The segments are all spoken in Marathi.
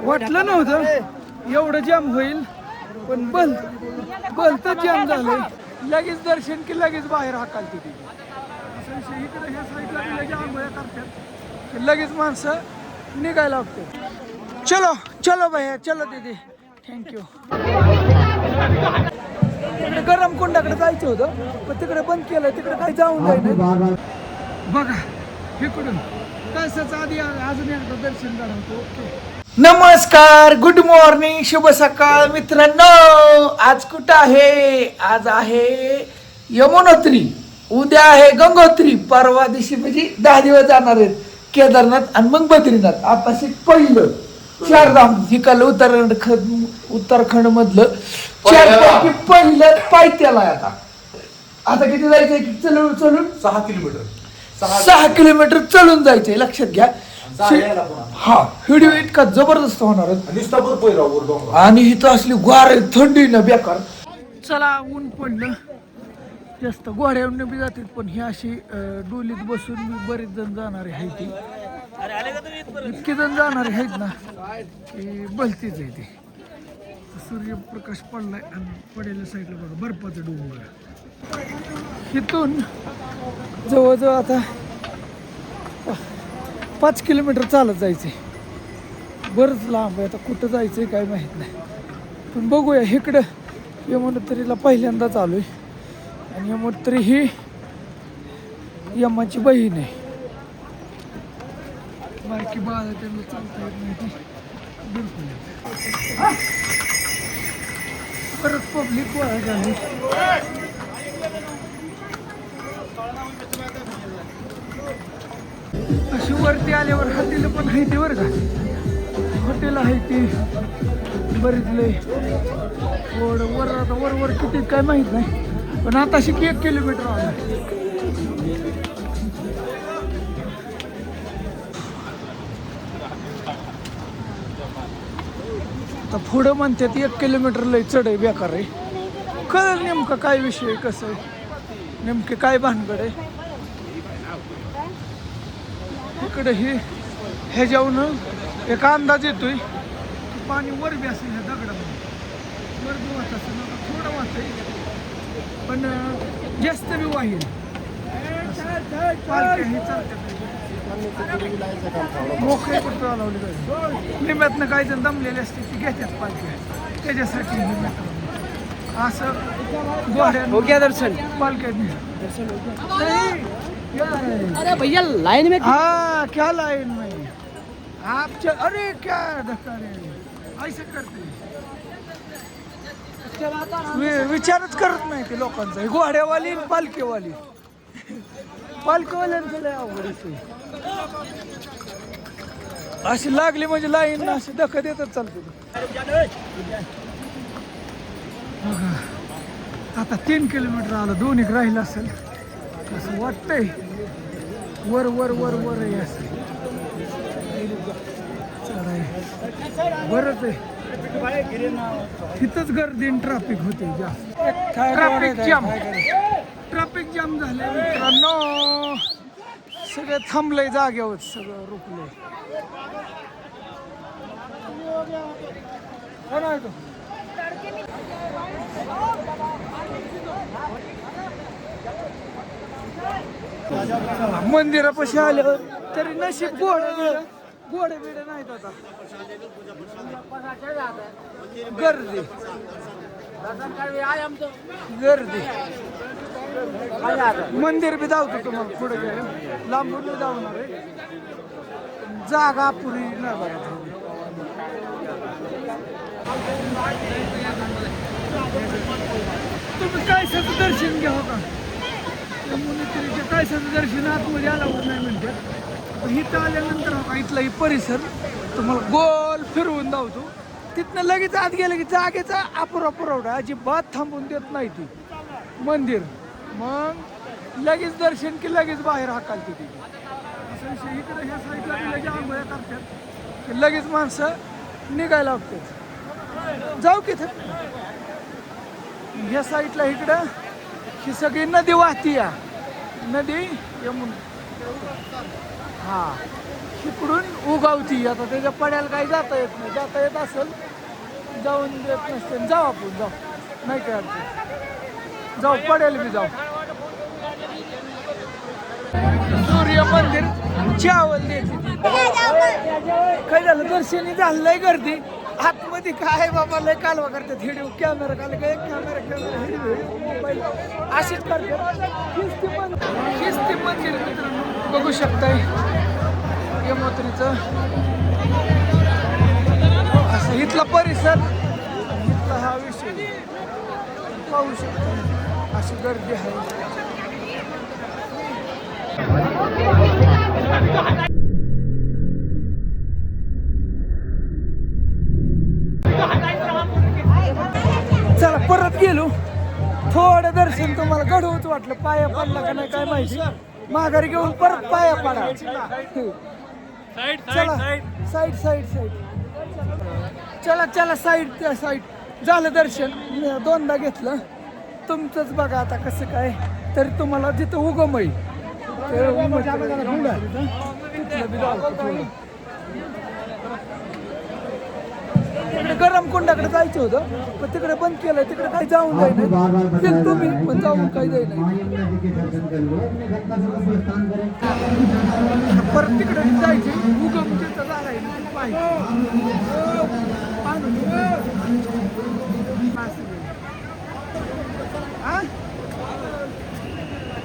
वाटलं नव्हतं एवढं जाम होईल, पण तर जाम झालंय. लगेच दर्शन की लगेच बाहेर हाकालते ती. इकडे ह्या साईडला लगेच आंघोळ्या करतात, लगेच माणसं निघायला लागते. चलो चलो भैया, चलो दीदी, थँक्यू. तिकडे गरम कुंडाकडे जायचं होतं, पण तिकडे बंद केलं. तिकडे काही जाऊन जाईल बघा. इकडून तासाचा आधी अजून एकदा दर्शन घडवतो. ओके. नमस्कार, गुड मॉर्निंग, शुभ सकाळ मित्रांनो. आज कुठं आहे? आज आहे यमुनोत्री, उद्या आहे गंगोत्री, परवा दिवशी म्हणजे 10 दिवस जाणार आहेत केदारनाथ आणि मग बद्रीनाथ. आताशी पहिलं चारधाम हिकाल उत्तराखंड मधलं 4 पैकी पहिलं पायथ्याला आहे. आता किती जायचंय? चलून 6 किलोमीटर चलून जायचंय. लक्षात घ्या. हा व्हिडिओ इतका जबरदस्त होणार आणि इथं असली गार थंडी ना बेकार. चला, ऊन पडलं जास्त, घोड्यावर बी जातात, पण ही अशी डोलीत बसून मी बरेच जण जाणारे आहेत. ती इतके जण जाणारे आहेत ना की भलतीच आहे. ते सूर्यप्रकाश पडलाय आणि पडेल्या साईडला बघा बर्फाचं डोंगर. इथून जवळजवळ आता 5 किलोमीटर चालत जायचंय. बरंच लांब आहे. आता कुठं जायचंय काय माहित नाही, पण बघूया. इकडं यमुनोत्रीला पहिल्यांदाच आलोय आणि यमुनोत्री ही यमाची बहीण आहे. बारकी बाळ त्यांना चालता येत नाही, बिलकुल. परत पब्लिक वाया झाली. अशी वरती आल्यावर हॉटेल पण आहे ते बरं का. हॉटेल आहे ती बरीच लय. वर आता वर किती काय माहित नाही, पण आता अशी 1 किलोमीटर आला. आता पुढं म्हणतात 1 किलोमीटर लय चढ आहे, बेकार आहे. कळलं नेमकं काय विषय, कसं आहे, नेमके काय भानगड आहे. इकडे ह्याच्यावरून एक अंदाज येतोय की पाणी वर बी असेल. ह्या दगडामध्ये वर बी वाहत असेल. थोडं वाहतंय, पण जास्त बी वाहील. पालख्या हे चालतात, मोकळे कुठं लावले पाहिजे. निम्यातनं काही जण दमलेले असते ती घेतात पालख्या, त्याच्यासाठी असं घोड्या दर्शन पालख्या नाही. अरे भैया लाइन में. हाँ, क्या लाइन में आप अरे क्या धक्का रे, ऐसे करते विचारच करत नाही ते लोकांचा. घोड्यावाली पालखीवाली, पालखीवाल्यांचं लय अवघड. अशी लागली म्हणजे लाईन अशी धक्का देतच चालते. आता 3 किलोमीटर आलं, 2 एक राहिलं असेल. असं वाटतंय वर वर वर वर आहे असं. बरंच आहे. तिथंच गर्दी ट्रॅफिक होते जास्त. ट्रॅफिक जाम झाले मित्रांनो. सगळं थांबलंय जागेवर, सगळं रुकलंय. कोण आहे तो? मंदिरापाशी आल्यावर तरी नशीब घोडे बिडे नाहीत. आता गर्दी मंदिर बी धावतो तुम्हाला पुढे गेलं. लांबून बी धावणार आहे, जागा पुरी नाही बघा. तुम्ही कायसाचं दर्शन घ्या का? यमुनोत्रीच्या कायसाचं दर्शन आतमध्ये आल्यावर नाही म्हणतात. इथं आल्यानंतर इथला ही परिसर तुम्हाला गोल फिरवून धावतो. तिथनं लगेच आत गेलं की जागेचा अपुरा पुरवठा, अजिबात थांबून देत नाही ती मंदिर. मग लगेच दर्शन की लगेच बाहेर हाकालते ती. असं इकडे ह्या साईडला लगेच आंघोळ्या करतात, लगेच माणसं निघायला लागतात. जाऊ की ह्या साईडला इकडं ही सगळी नदी वाहती. या नदी यमुना हा तिकडून उगावती. आता त्याच्या पड्याला काही जाता येत नाही. जाता येत असेल जाऊन देत नसते. जाऊ आपण जाऊ, नाही काय अडचण. जाऊ पडेल मी जाऊ. सूर्य मंदिर चावल देते. काय झालं दर्शनी झालंय गर्दी आतमध्ये. काय बाबा लय कालवा करतात. व्हिडिओ कॅमेरा काल काय कॅमेरा मोबाईल अशीच करतात. शिस्ती मंदिर मित्रांनो बघू शकताय. यमोत्रीचं असं इथला परिसर, इथला हा विषय पाहू शकतो. अशी गर्दी आहे. चला परत गेलो. थोडं दर्शन तुम्हाला घडवूच वाटलं. पाया पडला का नाही काय माहिती. माघारी घेऊन परत पाया पडा. चला साईड साईड साईड. चला चला साईड त्या साईड. झालं दर्शन. दोनदा घेतलं. तुमचंच बघा आता कसं काय. तर तुम्हाला जिथं उगम आहे तिकडे गरम कुंडाकडे जायचं होतं पण तिकडे बंद केलंय. तिकडे काही जाऊन जाई नाही. तुम्ही पण जाऊन काही जाई नाही. परत तिकडे जायचे. उगम तिथं झालाय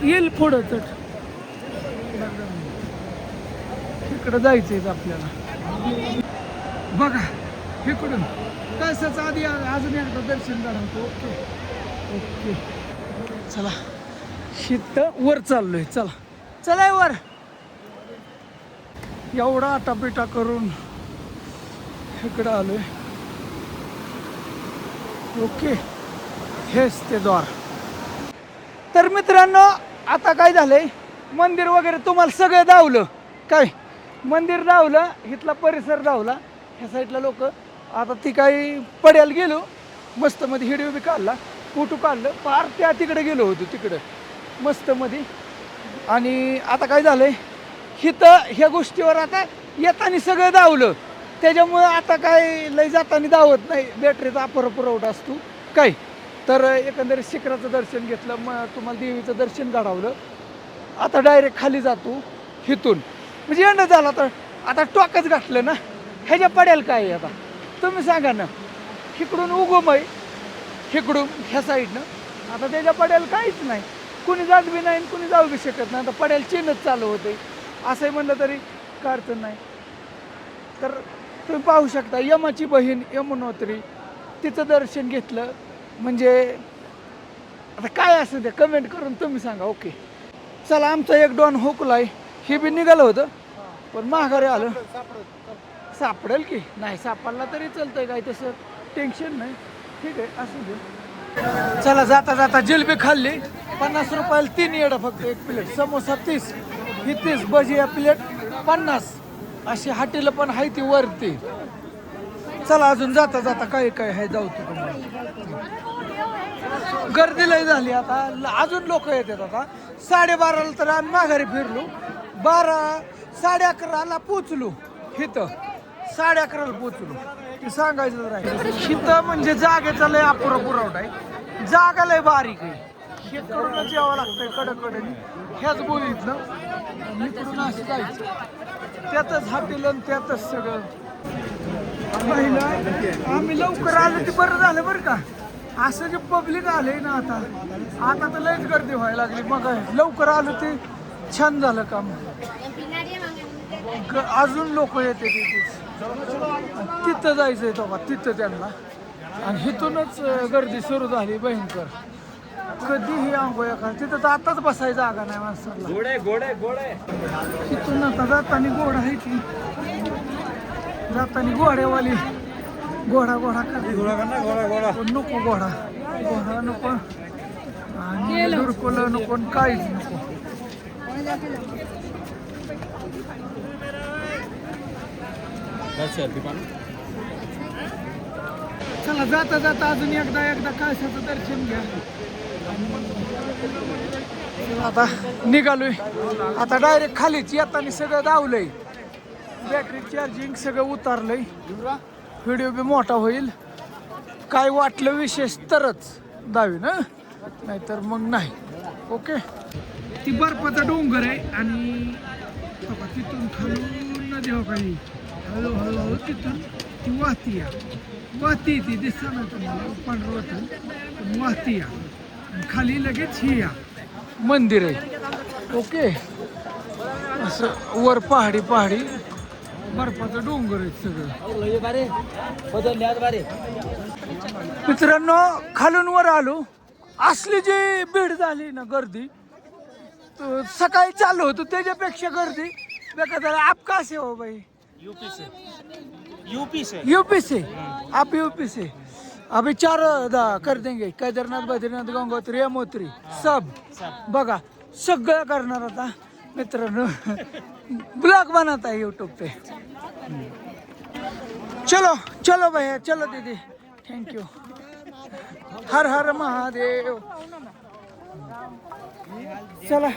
येईल पुढं चट. तिकडं जायचंय आपल्याला. बघा इकडून कसंच आधी अजून एकदा दर्शन घडवतो. ओके ओके चला. शीत वर चाललोय. चला चला वर. एवढा आटापिटा करून इकडं आलोय. ओके हेच ते द्वार. तर मित्रांनो आता काय झालंय. मंदिर वगैरे तुम्हाला सगळं दावलं. काय मंदिर दावलं. इथला परिसर दावला. ह्या साईडला लोक. आता ती काही पड्याला गेलो. मस्त मध्ये व्हिडिओ बी काढला. फोटो काढलं. पार त्या तिकडे गेलो होतो तिकडं मस्त मध्ये. आणि आता काय झालंय इथं ह्या गोष्टीवर आता येताना सगळं दावलं. त्याच्यामुळं आता काय लय जाताना दावत नाही. बॅटरीचा पुरवठा असतो काय. तर एकंदरीत शिखराचं दर्शन घेतलं. मग तुम्हाला देवीचं दर्शन घडवलं. आता डायरेक्ट खाली जातो इथून. म्हणजे एंड झाला. तर आता टोकच घातलं ना. ह्याच्या पडेल काय आहे आता तुम्ही सांगा ना. इकडून उगम आहे. इकडून ह्या साईडनं. आता त्याच्या पडेल काहीच नाही. कुणी जात बी नाही कुणी जाऊ बी शकत नाही. आता पडेल चीनच चालू होते. असंही म्हणलं तरी काय अडचण नाही. तर तुम्ही पाहू शकता यमाची बहीण यमुनोत्री तिचं दर्शन घेतलं. म्हणजे आता काय असं ते कमेंट करून तुम्ही सांगा. ओके चला. आमचा एक डॉन हुकलाय. हे बी निघालं होतं पण माघारी आलं. सापडेल की नाही सापडला तरी चालतंय. काय तसं टेन्शन नाही. ठीक आहे असू दे. चला जाता जाता जिलबी खाल्ली. 50 रुपयाला 3 येडा फक्त. एक प्लेट. समोसा 30. ही 30. भजी प्लेट 50. अशी हॉटेल पण आहे ती वरती. चला अजून जाता जाता काय काय आहे जाऊ तुम्हाला. गर्दी लय झाली आता. अजून लोक येतात. आता 12:30ला तर आम्ही माघारी फिरलो. 12 11:30ला पोचलो इथं. 11:30ला पोचलो. ते सांगायचं राहील. इथं म्हणजे जागेचा लय अपुरा पुरवठा आहे. जागा लय बारीक आहे. हे करूनच यावं लागतंय कडकडे. ह्याच बोलीतलं इकडून असं जायचं. त्यातच हॉटेल आणि त्यातच सगळं. पहिलं आम्ही लवकर आलो ते बरं झालं बरं का. असं जे पब्लिक आले ना आता तर लयच गर्दी व्हायला लागली. मग लवकर आलो ते छान झालं काम. अजून लोक येते तिथं जायचंय तेव्हा तिथं त्यांना. आणि इथूनच गर्दी सुरू झाली भयंकर. कधीही आंघोळ्या खा. तिथं तर आताच बसायची जागा नाही माणसाला. तिथून आता जाताना घोडा आहे की. जाताना घोड्यावाली घोडा करते. नको घोडा नको. आणि दुरकोलं नको काहीच नको. चला जाता जाता अजून एकदा कळसाचं दर्शन घ्या. आता निघालोय आता डायरेक्ट खालीच येताना सगळं धावलंय बॅटरी चार्जिंग सगळं उतारलंय व्हिडिओ बी मोठा होईल काय वाटलं विशेष तरच दावी ना नाहीतर मग नाही ओके ती बर्फाचा डोंगर आहे आणि तिथून खालून नदी हो काही हळूहळू तिथून ती वाहती ती दिसत ना तुम्हाला पांढरं पण वाहती आणि खाली लगेच ही मंदिर आहे ओके असं वर पहाडी बर्फाचं डोंगर आहे सगळं मित्रांनो खालून वर आलो असली जी भीड झाली ना गर्दी सकाळी चालू होतो त्याच्यापेक्षा गर्दी बेकार आप कहाँ से हो भाई यूपी से आप यूपी से अभी 4 कर देंगे केदारनाथ बद्रीनाथ गंगोत्री यमोत्री सब बघा सगळं करणार आता मित्रांनो ब्लॉग बनाता है यूट्यूब पे चलो चलो भैया चलो दीदी थैंक यू हर हर महादेव चला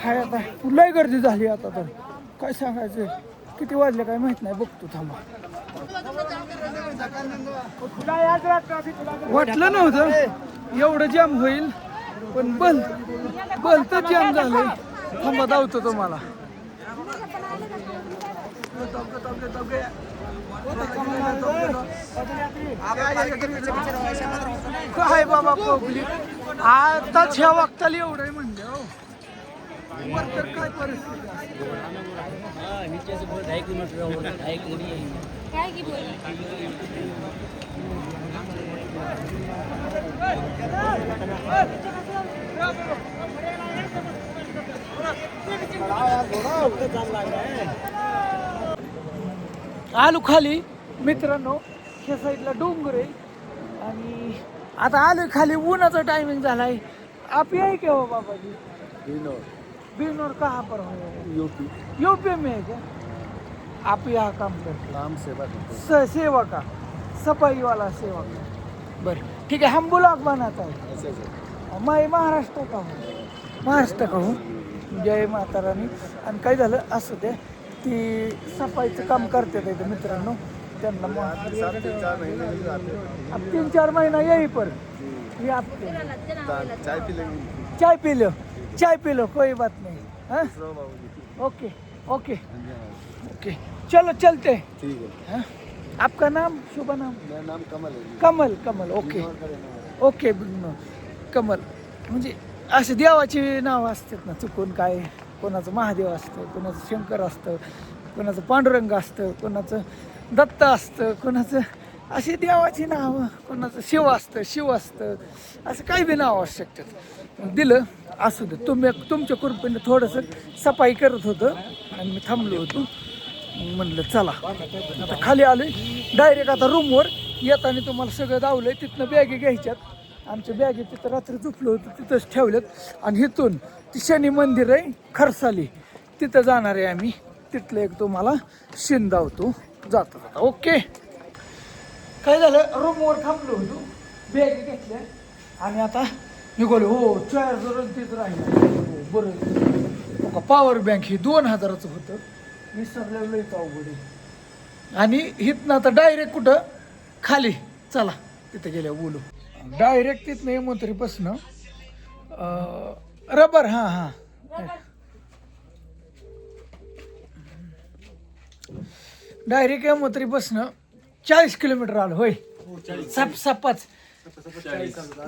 हाय आता लय गर्दी झाली आता तर काय सांगायचं किती वाजले काय माहित नाही बघतो थांबा वाटलं नव्हतं एवढं जाम होईल पण तर जाम झालंय थांबा धावतो तुम्हाला काय बाबा पब्लिक आताच ह्या वक्ताला एवढं म्हणलं हो वर तर काय परिस्थिती आलू खाली मित्रांनो ह्या साईडला डोंगर आहे आणि आता आलोय खाली उन्हाचा टायमिंग झालाय आप यही क्या हो बाबा जी बिनौर कहाँ पर हो यूपी में है क्या आप यहाँ काम करते नाम सेवा सेवा का सफाई वाला सेवा का बरं ठीक है हम ब्लॉग बनाता है मैं महाराष्ट्र का हूँ जय माता रानी आणि काय झालं असं ते ती सफाईचं काम करते ते मित्रांनो त्यांना अब 3-4 महीना यही पर ये आपके चाय पी लो कोई बात नहीं हाँ ओके ओके ओके चलो चलते ठीक है हाँ? आपका नाम शुभ नाम मेरा नाम कमल है कमल ओके ओके कमल म्हणजे असे देवाची नाव असतात ना चुकून काय कोणाचं महादेव असतं कोणाचं शंकर असतं कोणाचं पांडुरंग असतं कोणाचं दत्त असतं कोणाचं अशी देवाची नावं कोणाचं शिव असतं असं काही बी नाव असू शकतात दिलं असू दे तुमच्या कृपेने थोडंसं सफाई करत होतं आणि मी थांबलो होतो म्हणलं चला आता खाली आलोय डायरेक्ट आता रूमवर येताना तुम्हाला सगळं दावलंय तिथनं बॅगी घ्यायच्यात आमच्या बॅगी तिथं रात्री झोपलो होतं तिथंच ठेवल्यात आणि इथून ती शनी मंदिर आहे खरसाली तिथं जाणार आहे आम्ही तिथलं एक तुम्हाला शिन दावतो जाता ओके काय झालं रूमवर थांबलो होतो बॅगी घेतल्या आणि आता निघालो हो चार्जर तिथं राहिलं बरं पॉवर बँक ही 2000चं होतं मी सगळं लईच अवघड आहे आणि इथनं आता डायरेक्ट कुठं खाली चला तिथे गेल्या बोलू डायरेक्ट तिथनं यमोत्रीपासनं रबर हां डायरेक्ट यमोत्रीपासनं 40 किलोमीटर आलं होय सपाच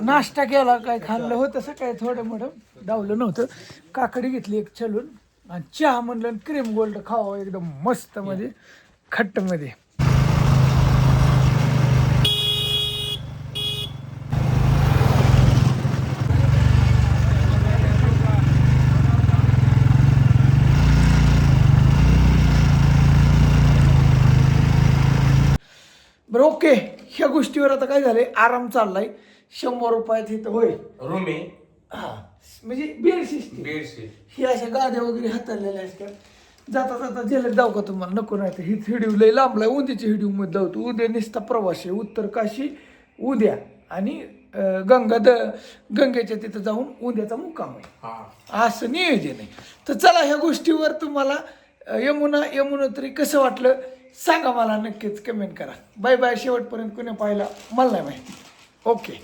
नाश्ता केला काय खाल्लं होतं सकाळी थोडं मोठं डावलं नव्हतं काकडी घेतली एक चलून आणि चहा म्हणलं क्रीम गोल्ड खावा एकदम मस्त मध्ये खट्ट मध्ये बरं ओके ह्या गोष्टीवर आता काय झालंय आराम चाललाय 100 रुपयात इथं होय रूम आहे हा म्हणजे बेडशीट ही अशा गाद्या वगैरे हाताळलेल्या असतात जाता जलद जाऊ का तुम्हाला नको नाही तर ही हिडिओ लय लांबलाय उद्याच्या हिडिओ मध्ये जाऊ उद्या निस्ता प्रवास आहे उत्तर काशी उद्या आणि गंगेच्या तिथं जाऊन उद्याचा मुक्काम आहे असं नियोजन आहे. तर चला ह्या गोष्टीवर तुम्हाला यमुनोत्री कसं वाटलं सांगा मला, नक्कीच कमेंट करा. Bye bye. शेवटपर्यंत कुणी पाहिला मला नाही माहिती. ओके.